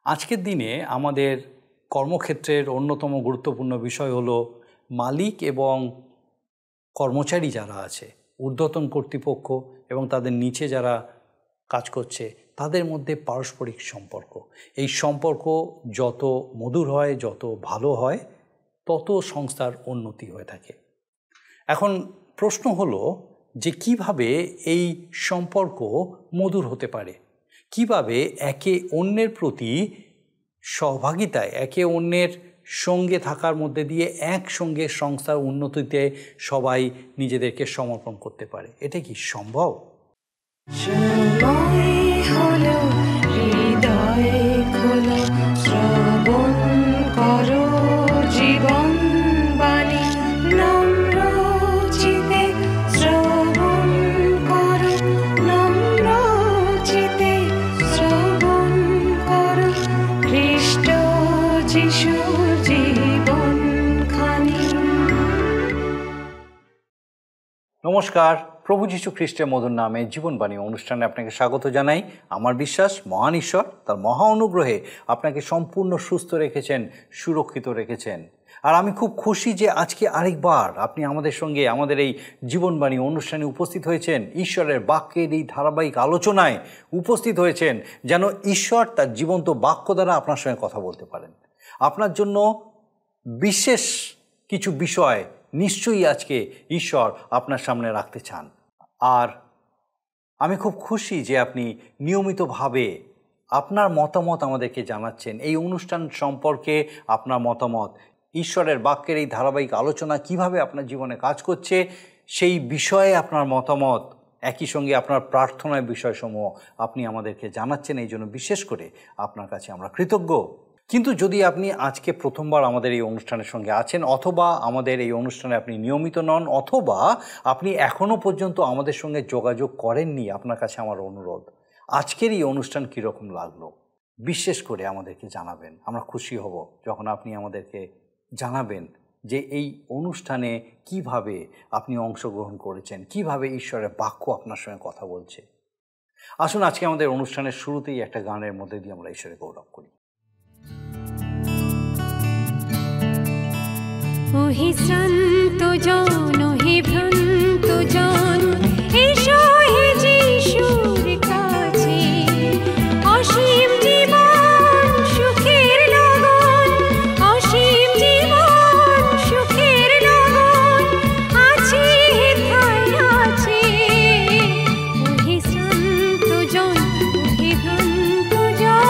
আজকের দিনে আমাদের কর্মক্ষেত্রের অন্যতম গুরুত্বপূর্ণ বিষয় হলো মালিক এবং কর্মচারী যারা আছে, ঊর্ধ্বতন কর্তৃপক্ষ এবং তাদের নিচে যারা কাজ করছে তাদের মধ্যে পারস্পরিক সম্পর্ক। এই সম্পর্ক যত মধুর হয়, যত ভালো হয়, তত সংস্থার উন্নতি হয়ে থাকে। এখন প্রশ্ন হলো যে কিভাবে এই সম্পর্ক মধুর হতে পারে, কিভাবে একে অন্যের প্রতি সহভাগিতায়, একে অন্যের সঙ্গে থাকার মধ্যে দিয়ে একসঙ্গে সংস্থার উন্নতিতে সবাই নিজেদেরকে সমর্পণ করতে পারে। এটা কি সম্ভব? নমস্কার, প্রভু যীশু খ্রিস্টের মধুর নামে জীবনবাণী অনুষ্ঠানে আপনাকে স্বাগত জানাই। আমার বিশ্বাস মহান ঈশ্বর তার মহা অনুগ্রহে আপনাকে সম্পূর্ণ সুস্থ রেখেছেন, সুরক্ষিত রেখেছেন। আর আমি খুব খুশি যে আজকে আরেকবার আপনি আমাদের সঙ্গে আমাদের এই জীবনবাণী অনুষ্ঠানে উপস্থিত হয়েছেন, ঈশ্বরের বাক্যের এই ধারাবাহিক আলোচনায় উপস্থিত হয়েছেন, যেন ঈশ্বর তার জীবন্ত বাক্য দ্বারা আপনার সঙ্গে কথা বলতে পারেন। আপনার জন্য বিশেষ কিছু বিষয় নিশ্চয়ই আজকে ঈশ্বর আপনার সামনে রাখতে চান। আর আমি খুব খুশি যে আপনি নিয়মিতভাবে আপনার মতামত আমাদেরকে জানাচ্ছেন। এই অনুষ্ঠান সম্পর্কে আপনার মতামত, ঈশ্বরের বাক্যের এই ধারাবাহিক আলোচনা কিভাবে আপনার জীবনে কাজ করছে সেই বিষয়ে আপনার মতামত, একই সঙ্গে আপনার প্রার্থনার বিষয়সমূহ আপনি আমাদেরকে জানাচ্ছেন। এই জন্য বিশেষ করে আপনার কাছে আমরা কৃতজ্ঞ। কিন্তু যদি আপনি আজকে প্রথমবার আমাদের এই অনুষ্ঠানের সঙ্গে আছেন, অথবা আমাদের এই অনুষ্ঠানে আপনি নিয়মিত নন, অথবা আপনি এখনও পর্যন্ত আমাদের সঙ্গে যোগাযোগ করেননি, আপনার কাছে আমার অনুরোধ, আজকের এই অনুষ্ঠান কীরকম লাগলো বিশেষ করে আমাদেরকে জানাবেন। আমরা খুশি হব যখন আপনি আমাদেরকে জানাবেন যে এই অনুষ্ঠানে কিভাবে আপনি অংশগ্রহণ করেছেন, কিভাবে ঈশ্বরের বাক্য আপনার সঙ্গে কথা বলছে। আসুন আজকে আমাদের অনুষ্ঠানের শুরুতেই একটা গানের মধ্যে দিয়ে আমরা ঈশ্বরের গৌরব করি। ওহে শ্রান্ত জন, ওহে ভ্রান্ত জন, এসো হে যিশুর কাছে। অসীম জীবন সুখের লগন, অসীম জীবন সুখের লগন আছে হেথায় আছে। ওহে শ্রান্ত জন, ওহে ভ্রান্ত জন।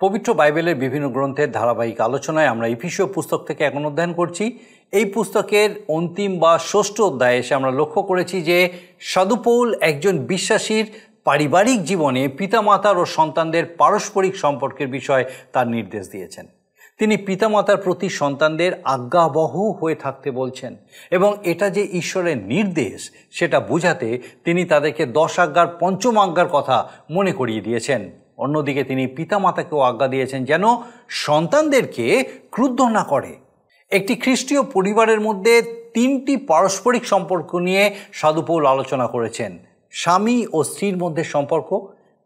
পবিত্র বাইবেলের বিভিন্ন গ্রন্থের ধারাবাহিক আলোচনায় আমরা ইফিসীয় পুস্তক থেকে এখন অধ্যয়ন করছি। এই পুস্তকের অন্তিম বা ষষ্ঠ অধ্যায়ে এসে আমরা লক্ষ্য করেছি যে সাধু পৌল একজন বিশ্বাসীর পারিবারিক জীবনে পিতামাতার ও সন্তানদের পারস্পরিক সম্পর্কের বিষয়ে তার নির্দেশ দিয়েছেন। তিনি পিতামাতার প্রতি সন্তানদের আজ্ঞাবহ হয়ে থাকতে বলছেন এবং এটা যে ঈশ্বরের নির্দেশ সেটা বোঝাতে তিনি তাদেরকে 10 আজ্ঞার পঞ্চম আজ্ঞার কথা মনে করিয়ে দিয়েছেন। অন্যদিকে তিনি পিতামাতাকেও আজ্ঞা দিয়েছেন যেন সন্তানদেরকে ক্রুদ্ধ না করে। একটি খ্রিস্টীয় পরিবারের মধ্যে 3টি পারস্পরিক সম্পর্ক নিয়ে সাধু পৌল আলোচনা করেছেন: স্বামী ও স্ত্রীর মধ্যে সম্পর্ক,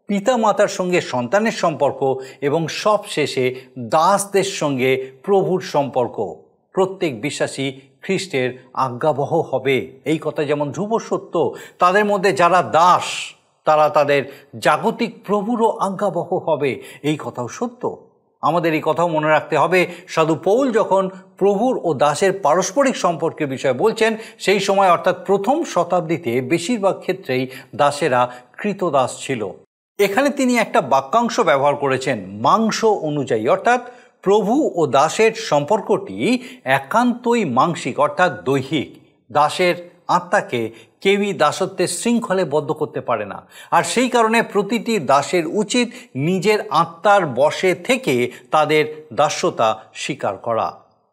পিতামাতার সঙ্গে সন্তানের সম্পর্ক এবং সবশেষে দাসদের সঙ্গে প্রভুর সম্পর্ক। প্রত্যেক বিশ্বাসী খ্রিস্টের আজ্ঞাবহ হবে, এই কথা যেমন ধ্রুব সত্য। তাদের মধ্যে যারা দাস তারা তাদের জাগতিক প্রভুরও আজ্ঞাবহ হবে, এই কথাও সত্য। আমাদের এই কথাও মনে রাখতে হবে, সাধু পৌল যখন প্রভুর ও দাসের পারস্পরিক সম্পর্কের বিষয়ে বলছেন সেই সময় অর্থাৎ প্রথম শতাব্দীতে বেশিরভাগ ক্ষেত্রেই দাসেরা কৃতদাস ছিল। এখানে তিনি একটা বাক্যাংশ ব্যবহার করেছেন মাংস অনুযায়ী, অর্থাৎ প্রভু ও দাসের সম্পর্কটি একান্তই মাংসিক অর্থাৎ দৈহিক। দাসের আত্মাকে কেউই দাসত্বের শৃঙ্খলে বদ্ধ করতে পারে না, আর সেই কারণে প্রতিটি দাসের উচিত নিজের আত্মার বশে থেকে তাদের দাস্যতা স্বীকার করা।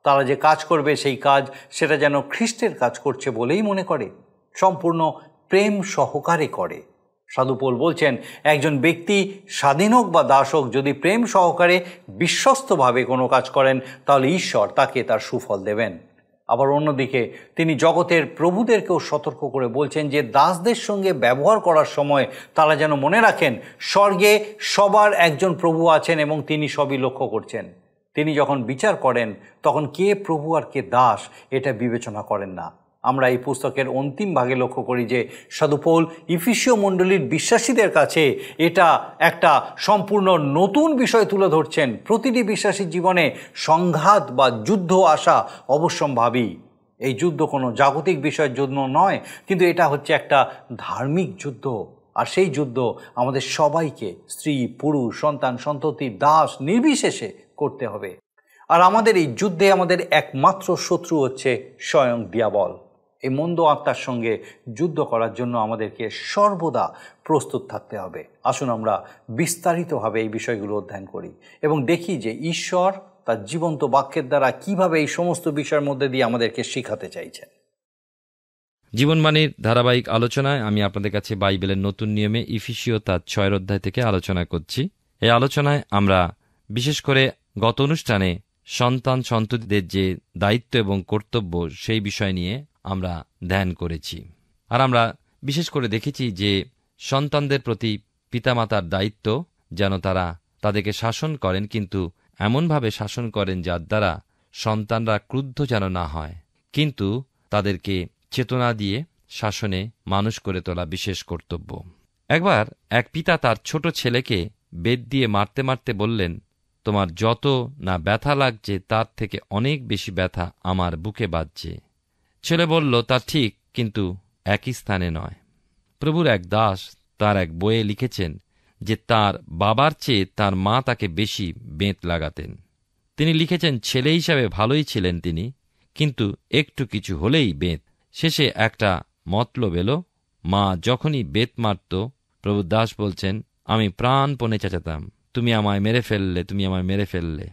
তারা যে কাজ করবে সেই কাজ সেটা যেন খ্রিস্টের কাজ করছে বলেই মনে করে, সম্পূর্ণ প্রেম সহকারে করে। সাধু পৌল বলছেন একজন ব্যক্তি স্বাধীন হোক বা দাস হোক, যদি প্রেম সহকারে বিশ্বস্তভাবে কোনো কাজ করেন তাহলে ঈশ্বর তাকে তার সুফল দেবেন। আবার অন্যদিকে তিনি জগতের প্রভুদেরকেও সতর্ক করে বলছেন যে দাসদের সঙ্গে ব্যবহার করার সময় তারা যেন মনে রাখেন স্বর্গে সবার একজন প্রভু আছেন এবং তিনি সবই লক্ষ্য করছেন। তিনি যখন বিচার করেন তখন কে প্রভু আর কে দাস এটা বিবেচনা করেন না। আমরা এই পুস্তকের অন্তিম ভাগে লক্ষ্য করি যে সাধু পৌল ইফিসীয় মণ্ডলীর বিশ্বাসীদের কাছে এটা একটা সম্পূর্ণ নতুন বিষয় তুলে ধরছেন। প্রতিটি বিশ্বাসীর জীবনে সংঘাত বা যুদ্ধ আসা অবশ্যম্ভাবী। এই যুদ্ধ কোনো জাগতিক বিষয়ের জন্য নয়, কিন্তু এটা হচ্ছে একটা ধার্মিক যুদ্ধ। আর সেই যুদ্ধ আমাদের সবাইকে, স্ত্রী পুরুষ সন্তান সন্ততি দাস নির্বিশেষে করতে হবে। আর আমাদের এই যুদ্ধে আমাদের একমাত্র শত্রু হচ্ছে স্বয়ং দিয়াবল। এই মন্দ আত্মার সঙ্গে যুদ্ধ করার জন্য আমাদেরকে সর্বদা প্রস্তুত থাকতে হবে। আসুন আমরা বিস্তারিতভাবে এই বিষয়গুলো অধ্যয়ন করি এবং দেখি যে ঈশ্বর তার জীবন্ত বাক্যের দ্বারা কিভাবে এই সমস্ত বিষয়ের মধ্যে দিয়ে আমাদেরকে শিখাতে চাইছেন। জীবনবাণীর ধারাবাহিক আলোচনায় আমি আপনাদের কাছে বাইবেলের নতুন নিয়মে ইফিসীয় তার 6 অধ্যায় থেকে আলোচনা করছি। এই আলোচনায় আমরা বিশেষ করে গত অনুষ্ঠানে সন্তান সন্ততিদের যে দায়িত্ব এবং কর্তব্য সেই বিষয় নিয়ে আমরা ধ্যান করেছি। আর আমরা বিশেষ করে দেখেছি যে সন্তানদের প্রতি পিতামাতার দায়িত্ব যেন তারা তাদেরকে শাসন করেন, কিন্তু এমনভাবে শাসন করেন যার দ্বারা সন্তানরা ক্রুদ্ধ যেন না হয়, কিন্তু তাদেরকে চেতনা দিয়ে শাসনে মানুষ করে তোলা বিশেষ কর্তব্য। একবার এক পিতা তার ছোট ছেলেকে বেত দিয়ে মারতে মারতে বললেন, তোমার যত না ব্যথা লাগছে তার থেকে অনেক বেশি ব্যথা আমার বুকে বাজছে। ছেলে বলল, তা ঠিক, কিন্তু একই স্থানে নয়। প্রভুর এক দাস তার এক বইয়ে লিখেছেন যে তার বাবার চেয়ে তার মা তাকে বেশি বেত লাগাতেন। তিনি লিখেছেন ছেলে হিসাবে ভালোই ছিলেন তিনি, কিন্তু একটু কিছু হলেই বেত। শেষে একটা মতলব এলো, মা যখনই বেত মারত প্রভু দাস বলছেন, আমি প্রাণপণে চেঁচাতাম, তুমি আমায় মেরে ফেললে, তুমি আমায় মেরে ফেললে।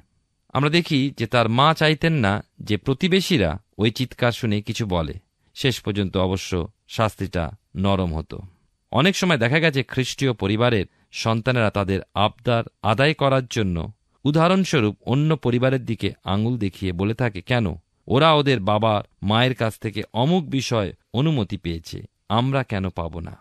আমরা দেখি যে তার মা চাইতেন না যে প্রতিবেশীরা ওই চিৎকার শুনে কিছু বলে। শেষ পর্যন্ত অবশ্য শাস্তিটা নরম হতো। অনেক সময় দেখা গেছে খ্রিস্টীয় পরিবারের সন্তানেরা তাদের আবদার আদায় করার জন্য উদাহরণস্বরূপ অন্য পরিবারের দিকে আঙুল দেখিয়ে বলে থাকে, কেন ওরা ওদের বাবার মায়ের কাছ থেকে অমুক বিষয় অনুমতি পেয়েছে, আমরা কেন পাব না?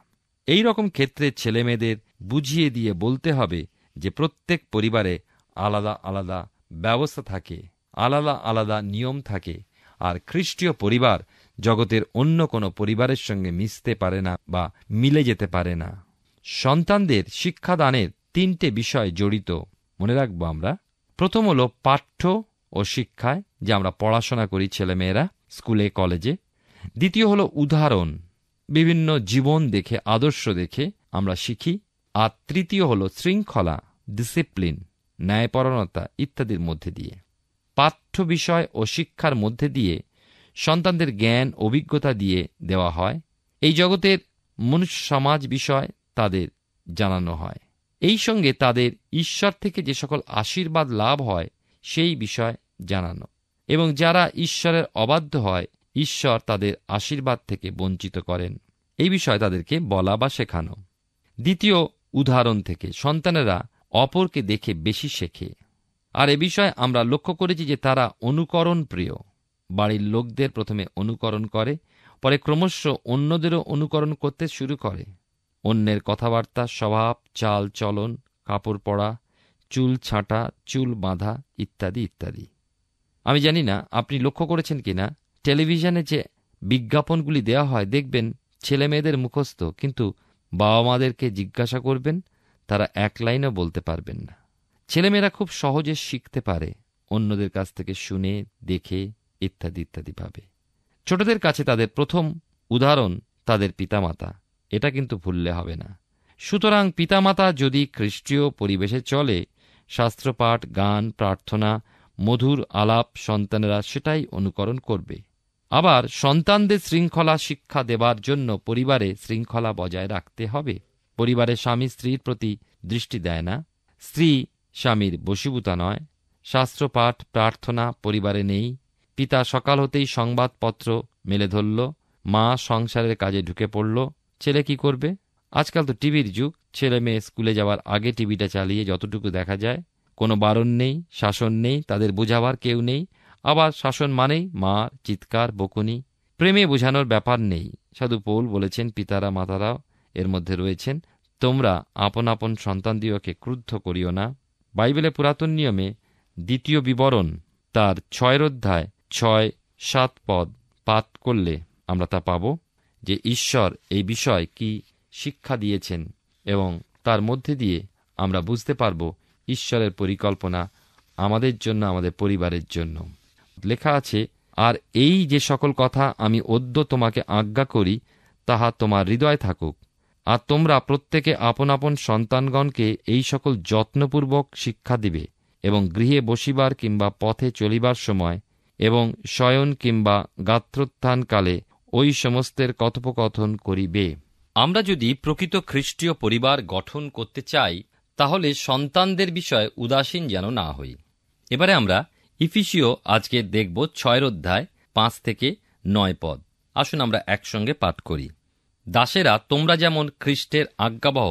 এই রকম ক্ষেত্রে ছেলেমেয়েদের বুঝিয়ে দিয়ে বলতে হবে যে প্রত্যেক পরিবারে আলাদা আলাদা ব্যবস্থা থাকে, আলাদা আলাদা নিয়ম থাকে, আর খ্রিস্টীয় পরিবার জগতের অন্য কোনো পরিবারের সঙ্গে মিশতে পারে না বা মিলে যেতে পারে না। সন্তানদের শিক্ষাদানের 3টে বিষয় জড়িত, মনে রাখবো আমরা। প্রথম হলো পাঠ্য ও শিক্ষায়, যে আমরা পড়াশোনা করি ছেলেমেয়েরা স্কুলে কলেজে। দ্বিতীয় হলো উদাহরণ, বিভিন্ন জীবন দেখে আদর্শ দেখে আমরা শিখি। আর তৃতীয় হলো শৃঙ্খলা, ডিসিপ্লিন, ন্যায়পরায়ণতা ইত্যাদির মধ্যে দিয়ে। পাঠ্য বিষয় ও শিক্ষার মধ্যে দিয়ে সন্তানদের জ্ঞান অভিজ্ঞতা দিয়ে দেওয়া হয়। এই জগতের মনুষ্য সমাজ বিষয় তাদের জানানো হয়। এই সঙ্গে তাদের ঈশ্বর থেকে যে সকল আশীর্বাদ লাভ হয় সেই বিষয় জানানো, এবং যারা ঈশ্বরের অবাধ্য হয় ঈশ্বর তাদের আশীর্বাদ থেকে বঞ্চিত করেন, এই বিষয় তাদেরকে বলা বা শেখানো। দ্বিতীয় উদাহরণ থেকে সন্তানেরা অপরকে দেখে বেশি শেখে। আর এ বিষয়ে আমরা লক্ষ্য করেছি যে তারা অনুকরণ প্রিয়। বাড়ির লোকদের প্রথমে অনুকরণ করে, পরে ক্রমশ অন্যদেরও অনুকরণ করতে শুরু করে। অন্যের কথাবার্তা, স্বভাব, চাল চলন, কাপড় পরা, চুল ছাঁটা, চুল বাঁধা ইত্যাদি ইত্যাদি। আমি জানি না আপনি লক্ষ্য করেছেন কিনা, টেলিভিশনে যে বিজ্ঞাপনগুলি দেওয়া হয় দেখবেন ছেলে মেয়েদের মুখস্থ, কিন্তু বাবা মাদেরকে জিজ্ঞাসা করবেন তারা এক লাইনও বলতে পারবেন না। ছেলেমেয়েরা খুব সহজে শিখতে পারে অন্যদের কাছ থেকে শুনে, দেখে ইত্যাদি ইত্যাদি ভাবে। ছোটদের কাছে তাদের প্রথম উদাহরণ তাদের পিতামাতা, এটা কিন্তু ভুললে হবে না। সুতরাং পিতামাতা যদি খ্রিস্টীয় পরিবেশে চলে, শাস্ত্রপাঠ, গান, প্রার্থনা, মধুর আলাপ, সন্তানেরা সেটাই অনুকরণ করবে। আবার সন্তানদের শৃঙ্খলা শিক্ষা দেবার জন্য পরিবারে শৃঙ্খলা বজায় রাখতে হবে। পরিবারে স্বামী স্ত্রীর প্রতি দৃষ্টি দেয় না, স্ত্রী স্বামীর বশীভূতা নয়। শাস্ত্রপাঠ, প্রার্থনা পরিবারে নেই। পিতা সকাল হতেই সংবাদপত্র মেলে ধরল, মা সংসারের কাজে ঢুকে পড়ল। ছেলে কি করবে? আজকাল তো টিভির যুগ। ছেলে মেয়ে স্কুলে যাওয়ার আগে টিভিটা চালিয়ে যতটুকু দেখা যায়, কোনো বারণ নেই, শাসন নেই, তাদের বোঝাবার কেউ নেই। আবার শাসন মানেই মার চিৎকার, বকুনি। প্রেমে বোঝানোর ব্যাপার নেই। সাধু পৌল বলেছেন, পিতারা মাতারাও এর মধ্যে রয়েছেন, তোমরা আপন আপন সন্তানদিওকে ক্রুদ্ধ করিও না। বাইবেলে পুরাতন নিয়মে 2 বিবরণ তার 6 অধ্যায় 6-7 পদ পাঠ করলে আমরা তা পাব যে ঈশ্বর এই বিষয় কি শিক্ষা দিয়েছেন, এবং তার মধ্যে দিয়ে আমরা বুঝতে পারব ঈশ্বরের পরিকল্পনা আমাদের জন্য, আমাদের পরিবারের জন্য। লেখা আছে, আর এই যে সকল কথা আমি অদ্য তোমাকে আজ্ঞা করি তাহা তোমার হৃদয় থাকুক। আর তোমরা প্রত্যেকে আপন আপন সন্তানগণকে এই সকল যত্নপূর্বক শিক্ষা দিবে, এবং গৃহে বসিবার কিংবা পথে চলিবার সময় এবং শয়ন কিংবা গাত্রোত্থানকালে ওই সমস্তের কথোপকথন করিবে। আমরা যদি প্রকৃত খ্রিস্টীয় পরিবার গঠন করতে চাই, তাহলে সন্তানদের বিষয়ে উদাসীন যেন না হই। এবারে আমরা ইফিসীয় আজকে দেখব 6 অধ্যায় 5-9 পদ। আসুন আমরা একসঙ্গে পাঠ করি। দাসেরা, তোমরা যেমন খ্রিস্টের আজ্ঞাবহ,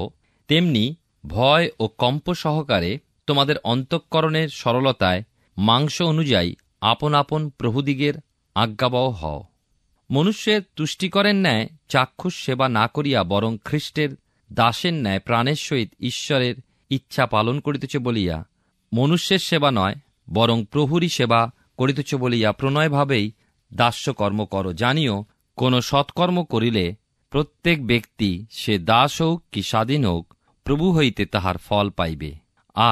তেমনি ভয় ও কম্প সহকারে তোমাদের অন্তঃকরণের সরলতায় মাংস অনুযায়ী আপন আপন প্রভুদিগের আজ্ঞাবহ হও। মনুষ্যের তুষ্টিকরের ন্যায় চাক্ষুষ সেবা না করিয়া বরং খ্রিস্টের দাসের ন্যায় প্রাণের সহিত ঈশ্বরের ইচ্ছা পালন করিতেছ বলিয়া, মনুষ্যের সেবা নয় বরং প্রভুরই সেবা করিতেছ বলিয়া প্রণয়ভাবেই দাস্যকর্ম করো, জানিও কোন সৎকর্ম করিলে প্রত্যেক ব্যক্তি, সে দাস হোক কি স্বাধীন হোক, প্রভু হইতে তাহার ফল পাইবে।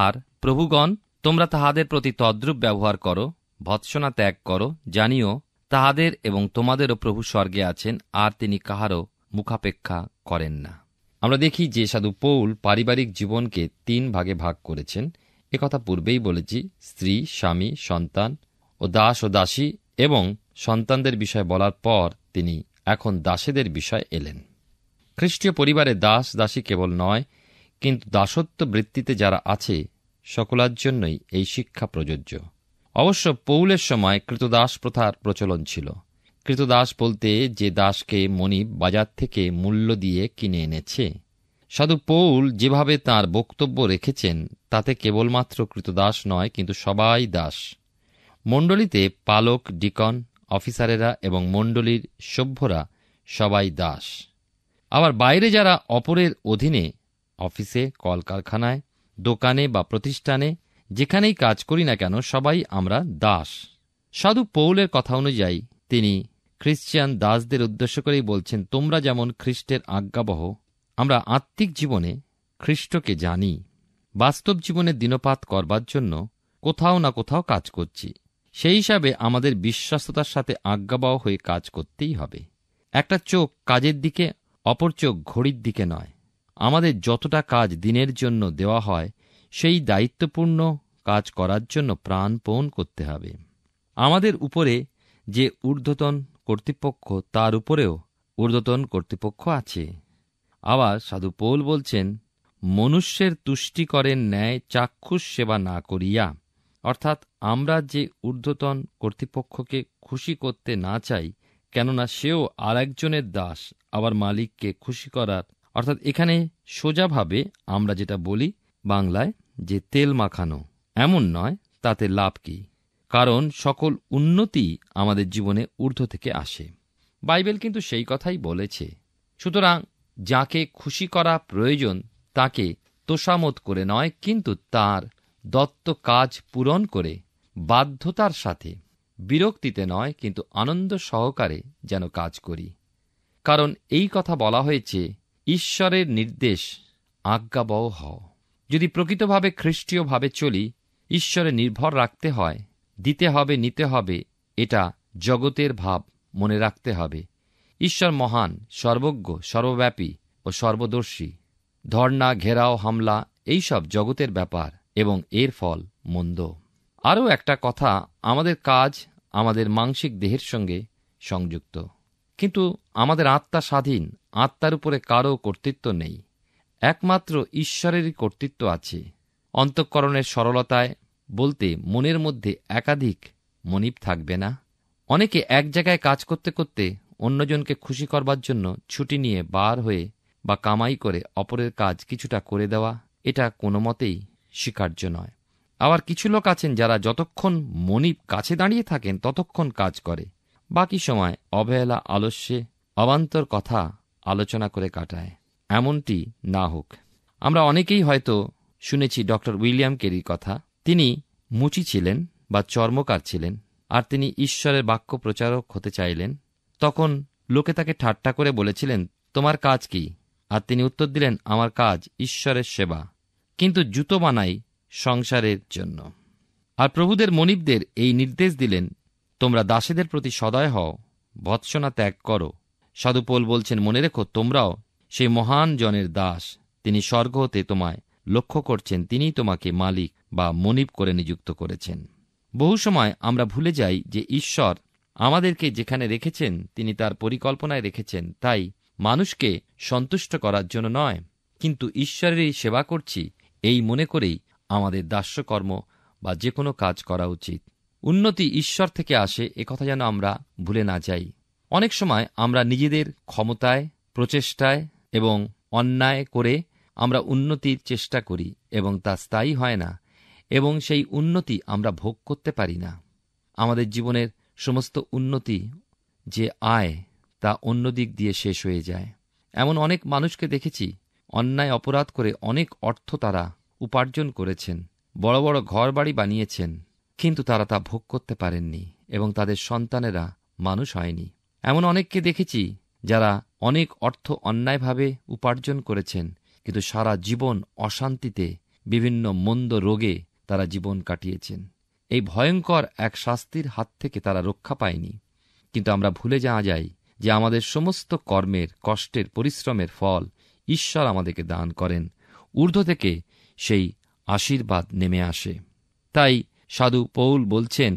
আর প্রভুগণ, তোমরা তাহাদের প্রতি তদ্রূপ ব্যবহার করো, ভৎসনা ত্যাগ করো, জানিও তাহাদের এবং তোমাদেরও প্রভু স্বর্গে আছেন, আর তিনি কাহারও মুখাপেক্ষা করেন না। আমরা দেখি যে সাধু পৌল পারিবারিক জীবনকে 3 ভাগে ভাগ করেছেন। একথা পূর্বেই বলেছি। স্ত্রী, স্বামী, সন্তান ও দাসী, এবং সন্তানদের বিষয় বলার পর তিনি এখন দাসেদের বিষয় এলেন। খ্রিস্টীয় পরিবারে দাস দাসী কেবল নয়, কিন্তু দাসত্ব বৃত্তিতে যারা আছে সকলের জন্যই এই শিক্ষা প্রযোজ্য। অবশ্য পৌলের সময় কৃতদাস প্রথার প্রচলন ছিল। কৃতদাস বলতে যে দাসকে মনিব বাজার থেকে মূল্য দিয়ে কিনে এনেছে। সাধু পৌল যেভাবে তাঁর বক্তব্য রেখেছেন তাতে কেবলমাত্র কৃতদাস নয়, কিন্তু সবাই দাস। মণ্ডলীতে পালক, ডিকন, অফিসারেরা এবং মণ্ডলীর সভ্যরা সবাই দাস। আবার বাইরে যারা অপরের অধীনে, অফিসে, কলকারখানায়, দোকানে বা প্রতিষ্ঠানে যেখানেই কাজ করি না কেন, সবাই আমরা দাস। সাধু পৌলের কথা অনুযায়ী তিনি খ্রিস্টিয়ান দাসদের উদ্দেশ্য করেই বলছেন, তোমরা যেমন খ্রিস্টের আজ্ঞাবহ। আমরা আত্মিক জীবনে খ্রিস্টকে জানি, বাস্তব জীবনে দিনপাত করবার জন্য কোথাও না কোথাও কাজ করছি। সেই হিসাবে আমাদের বিশ্বাসতার সাথে আজ্ঞাবহ হয়ে কাজ করতেই হবে। একটা চোখ কাজের দিকে, অপর চোখ ঘড়ির দিকে নয়। আমাদের যতটা কাজ দিনের জন্য দেওয়া হয় সেই দায়িত্বপূর্ণ কাজ করার জন্য প্রাণপণ করতে হবে। আমাদের উপরে যে ঊর্ধ্বতন কর্তৃপক্ষ, তার উপরেও ঊর্ধ্বতন কর্তৃপক্ষ আছে। আবার সাধু পৌল বলছেন, মনুষ্যের তুষ্টি করেন ন্যায় চাক্ষুষ সেবা না করিয়া। অর্থাৎ আমরা যে ঊর্ধ্বতন কর্তৃপক্ষকে খুশি করতে না চাই, কেননা সেও আর একজনের দাস, আবার মালিককে খুশি করার, অর্থাৎ এখানে সোজাভাবে আমরা যেটা বলি বাংলায় যে তেল মাখানো, এমন নয়, তাতে লাভ কি? কারণ সকল উন্নতি আমাদের জীবনে ঊর্ধ্ব থেকে আসে। বাইবেল কিন্তু সেই কথাই বলেছে। সুতরাং যাকে খুশি করা প্রয়োজন তাকে তোষামোদ করে নয়, কিন্তু তার দত্ত কাজ পূরণ করে বাধ্যতার সাথে, বিরক্তিতে নয়, কিন্তু আনন্দ সহকারে যেন কাজ করি। কারণ এই কথা বলা হয়েছে, ঈশ্বরের নির্দেশ আজ্ঞাবহ হও। যদি প্রকৃতভাবে খ্রিস্টীয়ভাবে চলি, ঈশ্বরে নির্ভর রাখতে হয়, দিতে হবে, নিতে হবে, এটা জগতের ভাব মনে রাখতে হবে। ঈশ্বর মহান, সর্বজ্ঞ, সর্বব্যাপী ও সর্বদর্শী। ধর্ণা, ঘেরাও, হামলা এইসব জগতের ব্যাপার এবং এর ফল মন্দ। আরও একটা কথা, আমাদের কাজ আমাদের মাংসিক দেহের সঙ্গে সংযুক্ত, কিন্তু আমাদের আত্মা স্বাধীন। আত্মার উপরে কারও কর্তৃত্ব নেই, একমাত্র ঈশ্বরেরই কর্তৃত্ব আছে। অন্তঃকরণের সরলতায় বলতে মনের মধ্যে একাধিক মনিব থাকবে না। অনেকে এক জায়গায় কাজ করতে করতে অন্যজনকে খুশি করবার জন্য ছুটি নিয়ে বার হয়ে বা কামাই করে অপরের কাজ কিছুটা করে দেওয়া, এটা কোনো মতেই স্বীকার্য নয়। আবার কিছু লোক আছেন যারা যতক্ষণ মনিব কাছে দাঁড়িয়ে থাকেন ততক্ষণ কাজ করে, বাকি সময় অবহেলা, আলস্যে, অবান্তর কথা আলোচনা করে কাটায়। এমনটি না হোক। আমরা অনেকেই হয়তো শুনেছি ডক্টর উইলিয়াম কেরির কথা। তিনি মুচি ছিলেন বা চর্মকার ছিলেন, আর তিনি ঈশ্বরের বাক্য প্রচারক হতে চাইলেন। তখন লোকে তাকে ঠাট্টা করে বলেছিলেন, তোমার কাজ কি? আর তিনি উত্তর দিলেন, আমার কাজ ঈশ্বরের সেবা, কিন্তু জুতো বানাই সংসারের জন্য। আর প্রভুদের মনিবদের এই নির্দেশ দিলেন, তোমরা দাসীদের প্রতি সদয় হও, ভৎসনা ত্যাগ করো। সাধু পৌল বলছেন, মনে রেখো তোমরাও সেই মহান জনের দাস। তিনি স্বর্গ হতে তোমায় লক্ষ্য করছেন, তিনিই তোমাকে মালিক বা মনিব করে নিযুক্ত করেছেন। বহু সময় আমরা ভুলে যাই যে ঈশ্বর আমাদেরকে যেখানে রেখেছেন তিনি তার পরিকল্পনায় রেখেছেন, তাই মানুষকে সন্তুষ্ট করার জন্য নয়, কিন্তু ঈশ্বরেরই সেবা করছি এই মনে করেই আমাদের দাস্যকর্ম বা যে কোনো কাজ করা উচিত। উন্নতি ঈশ্বর থেকে আসে, একথা যেন আমরা ভুলে না যাই। অনেক সময় আমরা নিজেদের ক্ষমতায়, প্রচেষ্টায় এবং অন্যায় করে আমরা উন্নতির চেষ্টা করি এবং তা স্থায়ী হয় না, এবং সেই উন্নতি আমরা ভোগ করতে পারি না। আমাদের জীবনের সমস্ত উন্নতি যে আয় তা অন্য দিক দিয়ে শেষ হয়ে যায়। এমন অনেক মানুষকে দেখেছি, অন্যায় অপরাধ করে অনেক অর্থ তারা উপার্জন করেছেন, বড় বড় ঘর বাড়ি বানিয়েছেন, কিন্তু তারা তা ভোগ করতে পারেননি এবং তাদের সন্তানেরা মানুষ হয়নি। এমন অনেককে দেখেছি যারা অনেক অর্থ অন্যায়ভাবে উপার্জন করেছেন, কিন্তু সারা জীবন অশান্তিতে, বিভিন্ন মন্দ রোগে তারা জীবন কাটিয়েছেন। এই ভয়ঙ্কর এক শাস্তির হাত থেকে তারা রক্ষা পায়নি। কিন্তু আমরা ভুলে যাওয়া যায় যে আমাদের সমস্ত কর্মের, কষ্টের, পরিশ্রমের ফল ঈশ্বর আমাদেরকে দান করেন। ঊর্ধ্ব থেকে সেই আশীর্বাদ নেমে আসে। তাই সাধু পৌল বলছেন,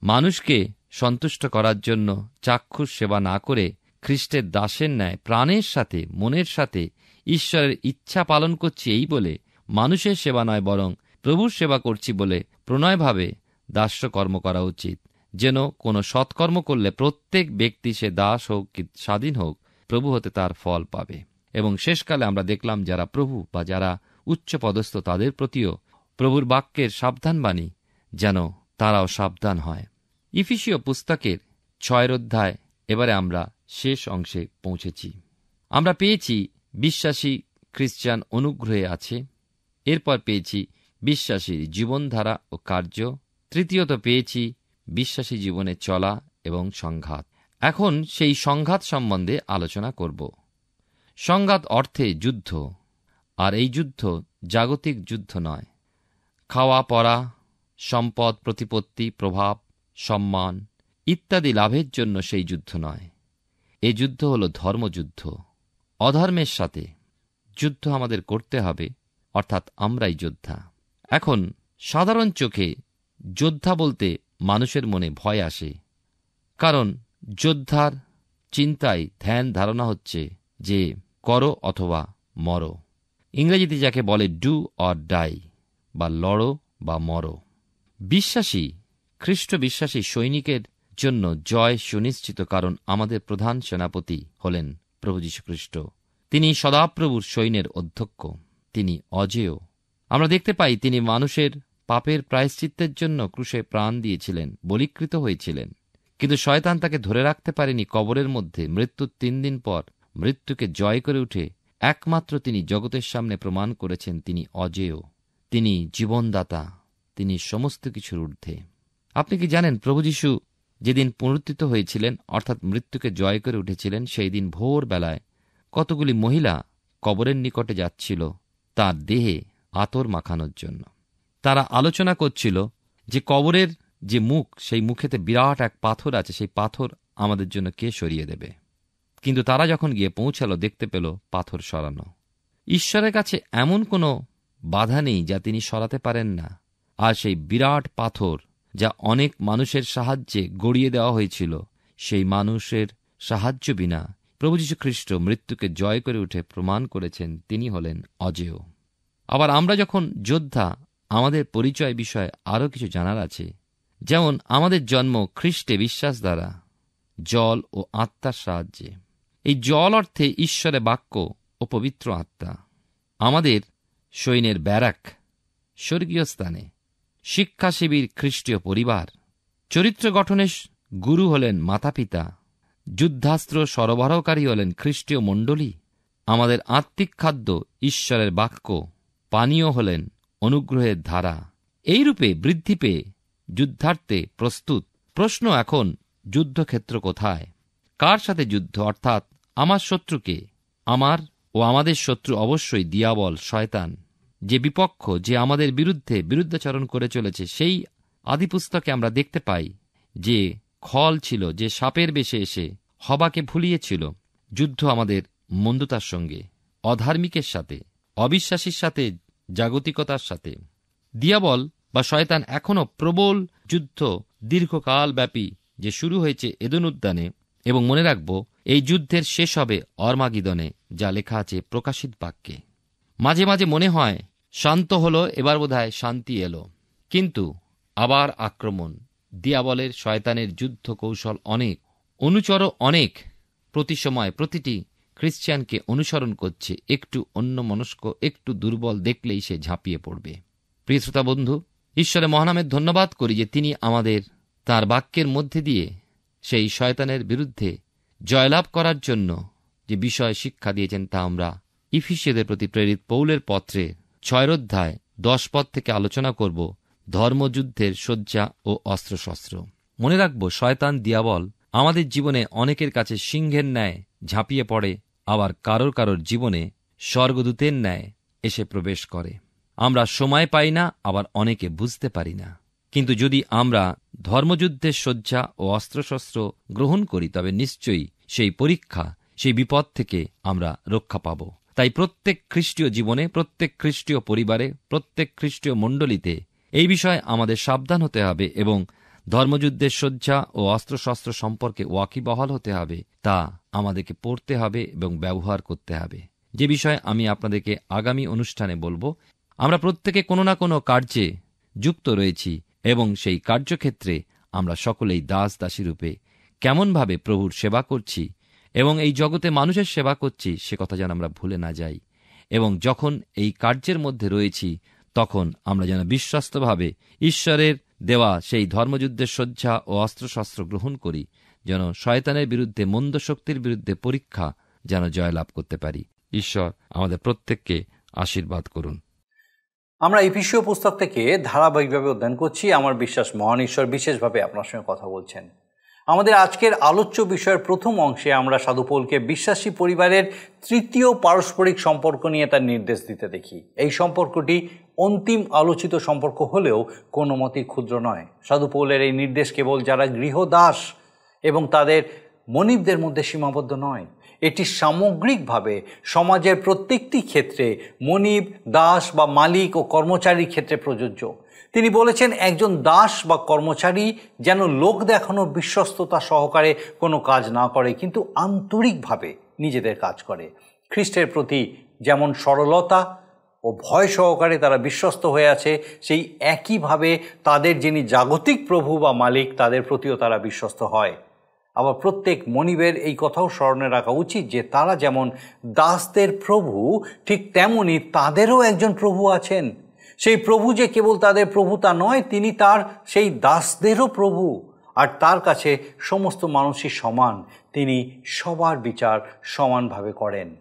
মানুষকে সন্তুষ্ট করার জন্য চাক্ষুষ সেবা না করে খ্রিস্টের দাসের ন্যায় প্রাণের সাথে, মনের সাথে ঈশ্বরের ইচ্ছা পালন করছি এই বলে মানুষের সেবা নয়, বরং প্রভুর সেবা করছি বলে প্রণয়ভাবে দাস্যকর্ম করা উচিত। যেন কোনো সৎকর্ম করলে প্রত্যেক ব্যক্তি, সে দাস হোক কি স্বাধীন হোক, প্রভু হতে তার ফল পাবে। এবং শেষকালে আমরা দেখলাম যারা প্রভু বা যারা উচ্চপদস্থ তাদের প্রতিও প্রভুর বাক্যের সাবধানবাণী যেন তারাও সাবধান হয়। ইফিসীয় পুস্তকের 6 অধ্যায় এবারে আমরা শেষ অংশে পৌঁছেছি। আমরা পেয়েছি বিশ্বাসী খ্রিস্টান অনুগ্রহে আছে, এরপর পেয়েছি বিশ্বাসীর জীবনধারা ও কার্য, তৃতীয়ত পেয়েছি বিশ্বাসী জীবনে চলা এবং সংঘাত। এখন সেই সংঘাত সম্বন্ধে আলোচনা করব। সংঘাত অর্থে যুদ্ধ, আর এই যুদ্ধ জাগতিক যুদ্ধ নয়। খাওয়া পরা, সম্পদ, প্রতিপত্তি, প্রভাব, সম্মান ইত্যাদি লাভের জন্য সেই যুদ্ধ নয়। এই যুদ্ধ হল ধর্মযুদ্ধ। অধর্মের সাথে যুদ্ধ আমাদের করতে হবে, অর্থাৎ আমরাই যোদ্ধা। এখন সাধারণ চোখে যোদ্ধা বলতে মানুষের মনে ভয় আসে, কারণ যোদ্ধার চিন্তায় ধ্যান ধারণা হচ্ছে যে করো অথবা মরো। ইংরেজিতে যাকে বলে ডু অর ডাই, বা লড়ো বা মরো। বিশ্বাসী, খ্রিস্ট বিশ্বাসী সৈনিকের জন্য জয় সুনিশ্চিত, কারণ আমাদের প্রধান সেনাপতি হলেন প্রভু যীশু খ্রিস্ট। তিনি সদাপ্রভুর সৈন্যের অধ্যক্ষ, তিনি অজেয়। আমরা দেখতে পাই তিনি মানুষের পাপের প্রায়শ্চিত্তের জন্য ক্রুশে প্রাণ দিয়েছিলেন, বলীকৃত হয়েছিলেন। কিন্তু শয়তান তাকে ধরে রাখতে পারেনি কবরের মধ্যে। মৃত্যুর 3 দিন পর মৃত্যুকে জয় করে উঠে একমাত্র তিনি জগতের সামনে প্রমাণ করেছেন তিনি অজেয়, তিনি জীবনদাতা, তিনি সমস্ত কিছুর ঊর্ধ্বে। আপনি কি জানেন প্রভু যীশু যেদিন পুনরুত্থিত হয়েছিলেন, অর্থাৎ মৃত্যুকে জয় করে উঠেছিলেন, সেই দিন ভোরবেলায় কতগুলি মহিলা কবরের নিকটে যাচ্ছিল তার দেহে আতর মাখানোর জন্য। তারা আলোচনা করছিল যে কবরের যে মুখ, সেই মুখেতে বিরাট এক পাথর আছে, সেই পাথর আমাদের জন্য কে সরিয়ে দেবে। কিন্তু তারা যখন গিয়ে পৌঁছালো, দেখতে পেল পাথর সরানো। ঈশ্বরের কাছে এমন কোনো বাধা নেই যা তিনি সরাতে পারেন না। আর সেই বিরাট পাথর যা অনেক মানুষের সাহায্যে গড়িয়ে দেওয়া হয়েছিল, সেই মানুষের সাহায্য বিনা প্রভু যীশু খ্রিস্ট মৃত্যুকে জয় করে উঠে প্রমাণ করেছেন তিনি হলেন অজেয়। আবার আমরা যখন যোদ্ধা, আমাদের পরিচয় বিষয়ে আরও কিছু জানার আছে। যেমন আমাদের জন্ম খ্রিস্টে বিশ্বাস দ্বারা, জল ও আত্মার সাহায্যে। এই জল অর্থে ঈশ্বরের বাক্য ও পবিত্র আত্মা। আমাদের সৈন্যের ব্যারাক, স্বর্গীয় স্থানে শিক্ষা শিবির খ্রিস্টীয় পরিবার, চরিত্র গঠনের গুরু হলেন মাতা পিতা, যুদ্ধাস্ত্র সরবরাহকারী হলেন খ্রিস্টীয় মণ্ডলী। আমাদের আত্মিক খাদ্য ঈশ্বরের বাক্য, পানীয় হলেন অনুগ্রহের ধারা। এইরূপে বৃদ্ধি পেয়ে যুদ্ধার্থে প্রস্তুত। প্রশ্ন এখন, যুদ্ধক্ষেত্র কোথায়? কার সাথে যুদ্ধ? অর্থাৎ আমার শত্রুকে। আমার ও আমাদের শত্রু অবশ্যই দিয়াবল, শয়তান, যে বিপক্ষ, যে আমাদের বিরুদ্ধাচরণ করে চলেছে। সেই আদিপুস্তকে আমরা দেখতে পাই যে খল ছিল, যে সাপের বেশে এসে হবাকে ভুলিয়েছিল। যুদ্ধ আমাদের মন্দতার সঙ্গে, অধার্মিকের সাথে, অবিশ্বাসীর সাথে, জাগতিকতার সাথে। দিয়াবল বা শয়তান এখনও প্রবল যুদ্ধ, দীর্ঘকাল ব্যাপী, যে শুরু হয়েছে এদেন উদ্যানে। এবং মনে রাখব, এই যুদ্ধের শেষ হবে অর্মাগিদনে, যা লেখা আছে প্রকাশিত বাক্যে। মাঝে মাঝে মনে হয় শান্ত হলো, এবার বোধহয় শান্তি এলো, কিন্তু আবার আক্রমণ। দিয়াবলের, শয়তানের যুদ্ধ কৌশল অনেক, অনুচর অনেক। প্রতি সময় প্রতিটি খ্রিস্টানকে অনুসরণ করছে। একটু অন্যমনস্ক, একটু দুর্বল দেখলেই সে ঝাঁপিয়ে পড়বে। প্রিয় শ্রোতা বন্ধু, ঈশ্বরের মহানামের ধন্যবাদ করি যে তিনি আমাদের তাঁর বাক্যের মধ্যে দিয়ে সেই শয়তানের বিরুদ্ধে জয়লাভ করার জন্য যে বিষয় শিক্ষা দিয়েছেন, তা আমরা ইফিসীয়দের প্রতি প্রেরিত পৌলের পত্রে 6 অধ্যায় 10 পদ থেকে আলোচনা করব। ধর্মযুদ্ধের শয্যা ও অস্ত্রশস্ত্র। মনে রাখব, শয়তান দিয়াবল আমাদের জীবনে অনেকের কাছে সিংহের ন্যায় ঝাঁপিয়ে পড়ে, আবার কারোর জীবনে স্বর্গদূতের ন্যায় এসে প্রবেশ করে। আমরা সময় পাই না, আবার অনেকে বুঝতে পারি না। কিন্তু যদি আমরা ধর্মযুদ্ধের শয্যা ও অস্ত্রশস্ত্র গ্রহণ করি, তবে নিশ্চয়ই সেই পরীক্ষা, সেই বিপদ থেকে আমরা রক্ষা পাব। তাই প্রত্যেক খ্রিস্টীয় জীবনে, প্রত্যেক খ্রিস্টীয় পরিবারে, প্রত্যেক খ্রিস্টীয় মণ্ডলীতে এই বিষয়ে আমাদের সাবধান হতে হবে এবং ধর্মযুদ্ধের শয্যা ও অস্ত্রশস্ত্র সম্পর্কে ওয়াকিবহাল হতে হবে। তা আমাদেরকে পড়তে হবে এবং ব্যবহার করতে হবে, যে বিষয়ে আমি আপনাদেরকে আগামী অনুষ্ঠানে বলবো। আমরা প্রত্যেকে কোনো না কোনো কার্যে যুক্ত রয়েছি এবং সেই কার্যক্ষেত্রে আমরা সকলেই দাস দাসী রূপে কেমনভাবে প্রভুর সেবা করছি এবং এই জগতে মানুষের সেবা করছি, সে কথা যেন আমরা ভুলে না যাই। এবং যখন এই কার্যের মধ্যে রয়েছি, তখন আমরা যেন বিশ্বস্তভাবে ঈশ্বরের দেওয়া সেই ধর্মযুদ্ধের শয্যা ও অস্ত্রশস্ত্র গ্রহণ করি, যেন শয়তানের বিরুদ্ধে, মন্দ শক্তির বিরুদ্ধে পরীক্ষা যেন জয়লাভ করতে পারি। ঈশ্বর আমাদের প্রত্যেককে আশীর্বাদ করুন। আমরা এফেসীয় পুস্তক থেকে ধারাবাহিকভাবে অধ্যয়ন করছি। আমার বিশ্বাস মহান ঈশ্বর বিশেষভাবে আপনার সঙ্গে কথা বলছেন। আমাদের আজকের আলোচ্য বিষয়ের প্রথম অংশে আমরা সাধু পৌলকে বিশ্বাসী পরিবারের তৃতীয় পারস্পরিক সম্পর্ক নিয়ে তার নির্দেশ দিতে দেখি। এই সম্পর্কটি অন্তিম আলোচিত সম্পর্ক হলেও কোনো মতেই ক্ষুদ্র নয়। সাধু পৌলের এই নির্দেশ কেবল যারা গৃহদাস এবং তাদের মনিবদের মধ্যে সীমাবদ্ধ নয়, এটি সামগ্রিকভাবে সমাজের প্রত্যেকটি ক্ষেত্রে, মনিব, দাস বা মালিক ও কর্মচারীর ক্ষেত্রে প্রযোজ্য। তিনি বলেছেন একজন দাস বা কর্মচারী যেন লোক দেখানো বিশ্বস্ততা সহকারে কোনো কাজ না করে, কিন্তু আন্তরিকভাবে নিজেদের কাজ করে। খ্রিস্টের প্রতি যেমন সরলতা ও ভয় সহকারে তারা বিশ্বস্ত হয়ে আছে, সেই একইভাবে তাদের যিনি জাগতিক প্রভু বা মালিক তাদের প্রতিও তারা বিশ্বস্ত হয়। আবার প্রত্যেক মনিবের এই কথাও স্মরণে রাখা উচিত যে তারা যেমন দাসদের প্রভু, ঠিক তেমনি তাদেরও একজন প্রভু আছেন। সেই প্রভু যে কেবল তাদের প্রভু তা নয়, তিনি তার সেই দাসদেরও প্রভু, আর তার কাছে সমস্ত মানুষই সমান। তিনি সবার বিচার সমানভাবে করেন।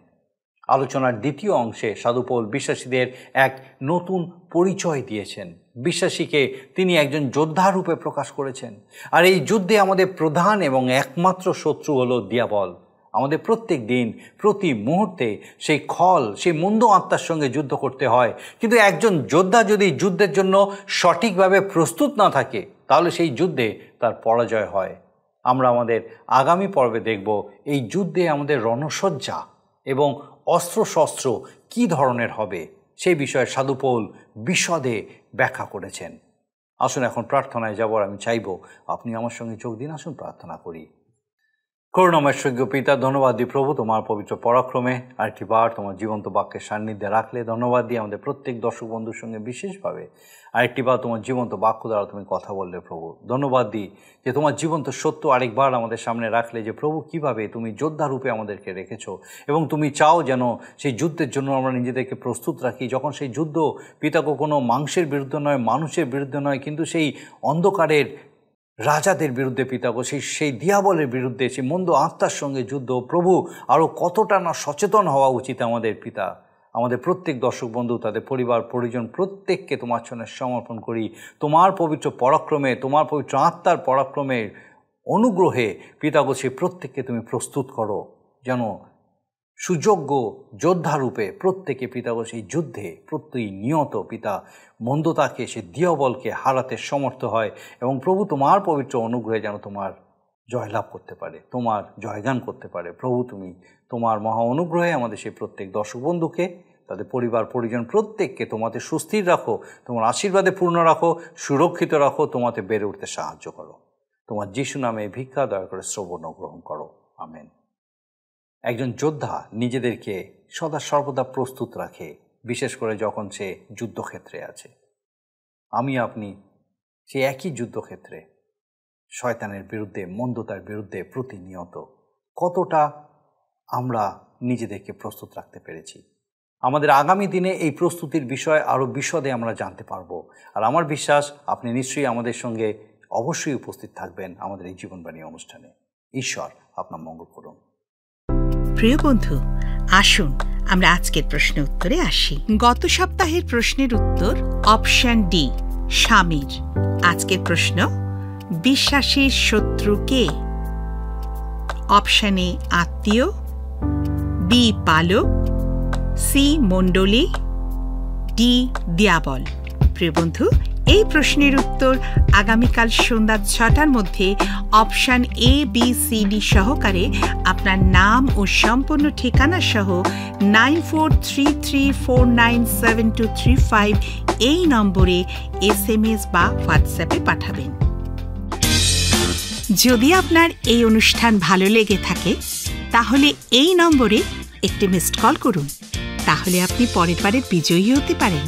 আলোচনার দ্বিতীয় অংশে সাধু পৌল বিশ্বাসীদের এক নতুন পরিচয় দিয়েছেন। বিশ্বাসীকে তিনি একজন যোদ্ধা রূপে প্রকাশ করেছেন। আর এই যুদ্ধে আমাদের প্রধান এবং একমাত্র শত্রু হলো দিয়াবল। আমাদের প্রত্যেক দিন প্রতি মুহূর্তে সেই সেই মন্দ আত্মার সঙ্গে যুদ্ধ করতে হয়। কিন্তু একজন যোদ্ধা যদি যুদ্ধের জন্য সঠিকভাবে প্রস্তুত না থাকে, তাহলে সেই যুদ্ধে তার পরাজয় হয়। আমরা আমাদের আগামী পর্বে দেখব এই যুদ্ধে আমাদের রণসজ্জা এবং অস্ত্রশস্ত্র কী ধরনের হবে, সেই বিষয়ে সাধু পৌল বিশদে ব্যাখ্যা করেছেন। আসুন এখন প্রার্থনায় যাবার আমি চাইব আপনি আমার সঙ্গে যোগ দিন। আসুন প্রার্থনা করি। করুণাময় স্বর্গীয় পিতা, ধন্যবাদ দিই প্রভু তোমার পবিত্র পরাক্রমে আরেকটি বার তোমার জীবন্ত বাক্যের সান্নিধ্যে রাখলে। ধন্যবাদ দিই আমাদের প্রত্যেক দর্শক বন্ধুর সঙ্গে বিশেষভাবে আরেকটি বার তোমার জীবন্ত বাক্য দ্বারা তুমি কথা বললে প্রভু। ধন্যবাদ দিই যে তোমার জীবন্ত সত্য আরেকবার আমাদের সামনে রাখলে, যে প্রভু কিভাবে তুমি যোদ্ধা রূপে আমাদেরকে রেখেছো এবং তুমি চাও যেন সেই যুদ্ধের জন্য আমরা নিজেদেরকে প্রস্তুত রাখি। যখন সেই যুদ্ধ পিতাকে কোনো মাংসের বিরুদ্ধে নয়, মানুষের বিরুদ্ধে নয়, কিন্তু সেই অন্ধকারের রাজাদের বিরুদ্ধে পিতাগো, সেই দিয়াবলের বিরুদ্ধে, সেই মন্দ আত্মার সঙ্গে যুদ্ধ। প্রভু আরও কতটা না সচেতন হওয়া উচিত আমাদের পিতা। আমাদের প্রত্যেক দর্শক বন্ধু, তাদের পরিবার পরিজন প্রত্যেককে তোমার জন্য সমর্পণ করি। তোমার পবিত্র পরাক্রমে, তোমার পবিত্র আত্মার পরাক্রমের অনুগ্রহে পিতাগো সেই প্রত্যেককে তুমি প্রস্তুত করো, যেন সুযোগ্য যোদ্ধারূপে প্রত্যেকে পিতাগো সেই যুদ্ধে প্রতিনিয়ত পিতা মন্দতাকে, সে দিয়াবলকে হারাতে সমর্থ হয় এবং প্রভু তোমার পবিত্র অনুগ্রহে যেন তোমার জয়লাভ করতে পারে, তোমার জয়গান করতে পারে। প্রভু তুমি তোমার মহা অনুগ্রহে আমাদের সেই প্রত্যেক দর্শক বন্ধুকে, তাদের পরিবার পরিজন প্রত্যেককে তোমাতে সুস্থির রাখো, তোমার আশীর্বাদে পূর্ণ রাখো, সুরক্ষিত রাখো, তোমাতে বেড়ে উঠতে সাহায্য করো। তোমার যিশু নামে ভিক্ষা দয়া করে শ্রবণ গ্রহণ করো। আমেন। একজন যোদ্ধা নিজেদেরকে সদা সর্বদা প্রস্তুত রাখে, বিশেষ করে যখন সে যুদ্ধক্ষেত্রে আছে। আমি আপনি সে একই যুদ্ধক্ষেত্রে শয়তানের বিরুদ্ধে, মন্দতার বিরুদ্ধে প্রতিনিয়ত কতটা আমরা নিজেদেরকে প্রস্তুত রাখতে পেরেছি। আমাদের আগামী দিনে এই প্রস্তুতির বিষয়ে আরও বিশদে আমরা জানতে পারবো। আর আমার বিশ্বাস আপনি নিশ্চয়ই আমাদের সঙ্গে অবশ্যই উপস্থিত থাকবেন আমাদের এই জীবনবাণী অনুষ্ঠানে। ঈশ্বর আপনার মঙ্গল করুন। প্রিয় বন্ধু, আসুন আমরা আজকের প্রশ্ন উত্তরে আসি। গত সপ্তাহের প্রশ্নের উত্তর অপশন ডি, স্বামীর। আজকের প্রশ্ন, বিশ্বাসীর শত্রু কে? অপশন এ আত্মীয়, বি পালক, সি মণ্ডলী, ডি দিয়াবল। প্রিয় বন্ধু, এই প্রশ্নের উত্তর আগামীকাল সন্ধ্যা 6টার মধ্যে option A B C D সহকারে আপনার নাম ও সম্পূর্ণ ঠিকানা সহ 9433497235 এই নম্বরে SMS বা হোয়াটসঅ্যাপে পাঠাবেন। যদি আপনার এই অনুষ্ঠান ভালো লেগে থাকে তাহলে এই নম্বরে একটি মিসড কল করুন, তাহলে আপনি পরের বারের বিজয়ী হতে পারেন।